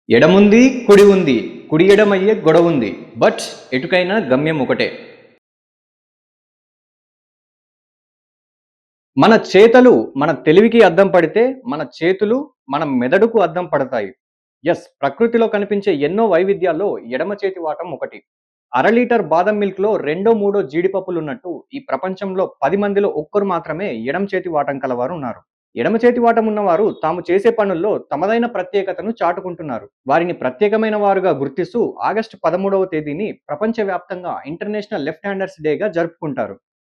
ఎడముంది కుడి ఉంది, కుడి ఎడమయ్యే గొడవుంది, బట్ ఎటుకైనా గమ్యం ఒకటే. మన చేతలు మన తెలివికి అద్దం పడితే, మన చేతులు మన మెదడుకు అద్దం పడతాయి. ప్రకృతిలో కనిపించే ఎన్నో వైవిధ్యాల్లో ఎడమ చేతి వాటం ఒకటి. అర లీటర్ బాదం మిల్క్‌లో రెండో, మూడో జీడిపప్పులున్నట్టు ఈ ప్రపంచంలో 10 మందిలో ఒక్కరు మాత్రమే ఎడమ చేతి వాటం కలవారు ఉన్నారు. ఎడమ చేతి వాటం ఉన్నవారు తాము చేసే పనుల్లో తమదైన ప్రత్యేకతను చాటుకుంటున్నారు. వారిని ప్రత్యేకమైన వారుగా గుర్తిస్తూ ఆగస్టు 13వ తేదీని ప్రపంచవ్యాప్తంగా ఇంటర్నేషనల్ లెఫ్ట్ హ్యాండర్స్ డేగా జరుపుకుంటారు.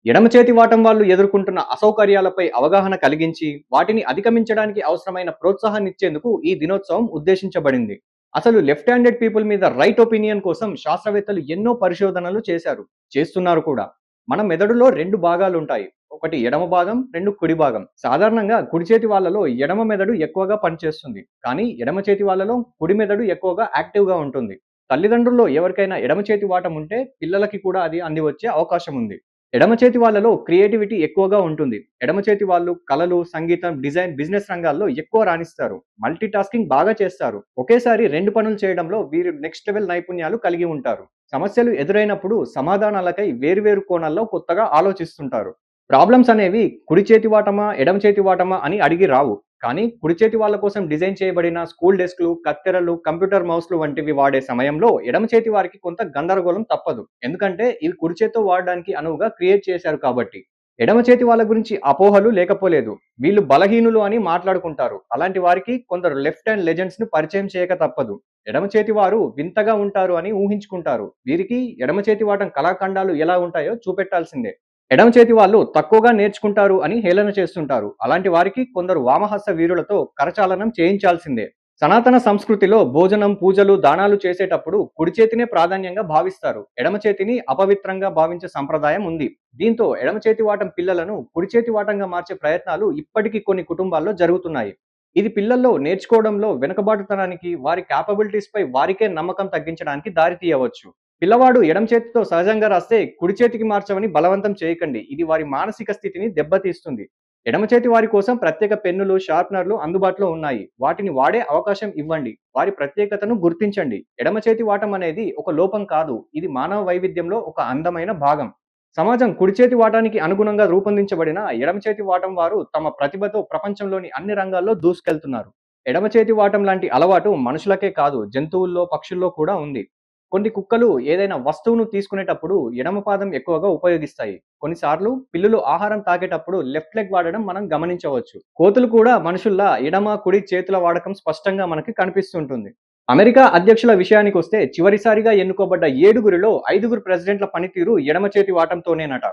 ఎడమ చేతి వాటం వాళ్ళు ఎదుర్కొంటున్న అసౌకర్యాలపై అవగాహన కలిగించి, వాటిని అధిగమించడానికి అవసరమైన ప్రోత్సాహాన్నిచ్చేందుకు ఈ దినోత్సవం ఉద్దేశించబడింది. అసలు లెఫ్ట్ హ్యాండెడ్ పీపుల్ మీద రైట్ ఒపీనియన్ కోసం శాస్త్రవేత్తలు ఎన్నో పరిశోధనలు చేశారు. చేస్తున్నారు కూడా. మన మెదడులో 2 భాగాలుంటాయి. ఒకటి ఎడమ భాగం, 2 కుడి భాగం. సాధారణంగా కుడి చేతి వాళ్ళలో ఎడమ మెదడు ఎక్కువగా పనిచేస్తుంది. కానీ ఎడమ చేతి వాళ్ళలో కుడి మెదడు ఎక్కువగా యాక్టివ్‌గా ఉంటుంది. తల్లిదండ్రుల్లో ఎవరికైనా ఎడమ చేతి వాటం ఉంటే పిల్లలకి కూడా అది అందివచ్చే అవకాశం ఉంది. ఎడమ చేతి వాళ్ళలో క్రియేటివిటీ ఎక్కువగా ఉంటుంది. ఎడమ చేతి వాళ్ళు కళలు, సంగీతం, డిజైన్, బిజినెస్ రంగాల్లో ఎక్కువ రాణిస్తారు. మల్టీ టాస్కింగ్ బాగా చేస్తారు. ఒకేసారి 2 పనులు చేయడంలో వీరు నెక్స్ట్ లెవెల్ నైపుణ్యాలు కలిగి ఉంటారు. సమస్యలు ఎదురైనప్పుడు సమాధానాలకై వేరు కోణాల్లో కొత్తగా ఆలోచిస్తుంటారు. ప్రాబ్లమ్స్ అనేవి కుడి చేతి వాటమా, ఎడమ చేతి వాటమా అని అడిగి రావు. కానీ కుడి చేతి వాళ్ళ కోసం డిజైన్ చేయబడిన స్కూల్ డెస్క్‌లు, కత్తెరలు, కంప్యూటర్ మౌస్‌లు వంటివి వాడే సమయంలో ఎడమ చేతి వారికి కొంత గందరగోళం తప్పదు. ఎందుకంటే ఇవి కుడి చేత్తో వాడడానికి అనువుగా క్రియేట్ చేశారు కాబట్టి. ఎడమ చేతి వాళ్ళ గురించి అపోహలు లేకపోలేదు. వీళ్ళు బలహీనులు అని మాట్లాడుకుంటారు. అలాంటి వారికి కొందరు లెఫ్ట్ హ్యాండ్ లెజెండ్స్‌ను పరిచయం చేయక తప్పదు. ఎడమ చేతి వారు వింతగా ఉంటారు అని ఊహించుకుంటారు. వీరికి ఎడమ చేతి వాటం కళాఖండాలు ఎలా ఉంటాయో చూపెట్టాల్సిందే. ఎడమ చేతి వాళ్ళు తక్కువగా నేర్చుకుంటారు అని హేళన చేస్తుంటారు. అలాంటి వారికి కొందరు వామహస్త వీరులతో కరచాలనం చేయించాల్సిందే. సనాతన సంస్కృతిలో భోజనం, పూజలు, దానాలు చేసేటప్పుడు కుడి చేతినే ప్రాధాన్యంగా భావిస్తారు. ఎడమ చేతిని అపవిత్రంగా భావించే సంప్రదాయం ఉంది. దీంతో ఎడమ చేతి వాటం పిల్లలను కుడి చేతి వాటంగా మార్చే ప్రయత్నాలు ఇప్పటికీ కొన్ని కుటుంబాల్లో జరుగుతున్నాయి. ఇది పిల్లల్లో నేర్చుకోవడంలో వెనుకబాటుతనానికి, వారి కేపబిలిటీస్‌పై వారికే నమ్మకం తగ్గించడానికి దారితీయవచ్చు. పిల్లవాడు ఎడమ చేతితో సహజంగా రాస్తే కుడి చేతికి మార్చమని బలవంతం చేయకండి. ఇది వారి మానసిక స్థితిని దెబ్బతీస్తుంది. ఎడమ చేతి వారి కోసం ప్రత్యేక పెన్నులు, షార్ప్‌నర్‌లు అందుబాటులో ఉన్నాయి. వాటిని వాడే అవకాశం ఇవ్వండి. వారి ప్రత్యేకతను గుర్తించండి. ఎడమ చేతి వాటం అనేది ఒక లోపం కాదు. ఇది మానవ వైవిధ్యంలో ఒక అందమైన భాగం. సమాజం కుడి చేతి వాటానికి అనుగుణంగా రూపొందించబడిన ఎడమ చేతి వాటం వారు తమ ప్రతిభతో ప్రపంచంలోని అన్ని రంగాల్లో దూసుకెళ్తున్నారు. ఎడమ చేతి వాటం లాంటి అలవాటు మనుషులకే కాదు, జంతువుల్లో, పక్షుల్లో కూడా ఉంది. కొన్ని కుక్కలు ఏదైనా వస్తువును తీసుకునేటప్పుడు ఎడమ పాదం ఎక్కువగా ఉపయోగిస్తాయి. కొన్నిసార్లు పిల్లులు ఆహారం తాగేటప్పుడు లెఫ్ట్ లెగ్ వాడడం మనం గమనించవచ్చు. కోతులు కూడా మనుషుల్లా ఎడమ, కుడి చేతుల వాడకం స్పష్టంగా మనకి కనిపిస్తుంటుంది. అమెరికా అధ్యక్షుల విషయానికొస్తే చివరిసారిగా ఎన్నుకోబడ్డ 7గురిలో 5గురు ప్రెసిడెంట్ల పనితీరు ఎడమ చేతి వాటంతోనేనట.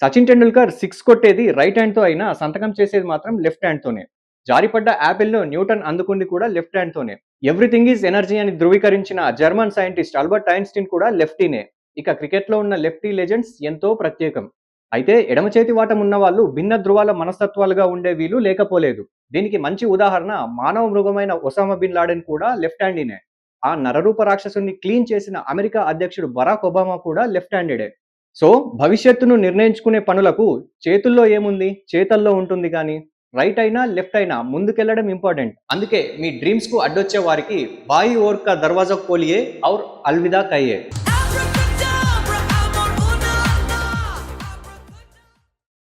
సచిన్ టెండూల్కర్ 6 కొట్టేది రైట్ హ్యాండ్‌తో అయినా సంతకం చేసేది మాత్రం లెఫ్ట్ హ్యాండ్‌తోనే. జారిపడ్డ యాపిల్‌ను న్యూటన్ అందుకుంది కూడా లెఫ్ట్ హ్యాండ్‌తోనే. ఎవ్రీథింగ్ ఈజ్ ఎనర్జీ అని ధృవీకరించిన జర్మన్ సైంటిస్ట్ ఆల్బర్ట్ ఐన్‌స్టీన్ కూడా లెఫ్టీనే. ఇక క్రికెట్‌లో ఉన్న లెఫ్టీ లెజెండ్స్ ఎంతో ప్రత్యేకం. అయితే ఎడమ చేతి వాటం ఉన్నవాళ్ళు భిన్న ధృవాల మనస్తత్వాలుగా ఉండే వీలు లేకపోలేదు. దీనికి మంచి ఉదాహరణ మానవ మృగమైన ఒసామా బిన్ లాడెన్ కూడా లెఫ్ట్ హ్యాండీనే. ఆ నరరూప రాక్షసుని క్లీన్ చేసిన అమెరికా అధ్యక్షుడు బరాక్ ఒబామా కూడా లెఫ్ట్ హ్యాండెడే. సో భవిష్యత్తును నిర్ణయించుకునే పనులకు చేతుల్లో ఏముంది? చేతల్లో ఉంటుంది గానీ రైట్ అయినా, లెఫ్ట్ అయినా ముందుకెళ్లడం ఇంపార్టెంట్. అందుకే మీ డ్రీమ్స్‌కు అడ్డొచ్చే వారికి బాయి ఓర్ కా దర్వాజా ఖోలియే ఔర్ అల్విదా కహియే.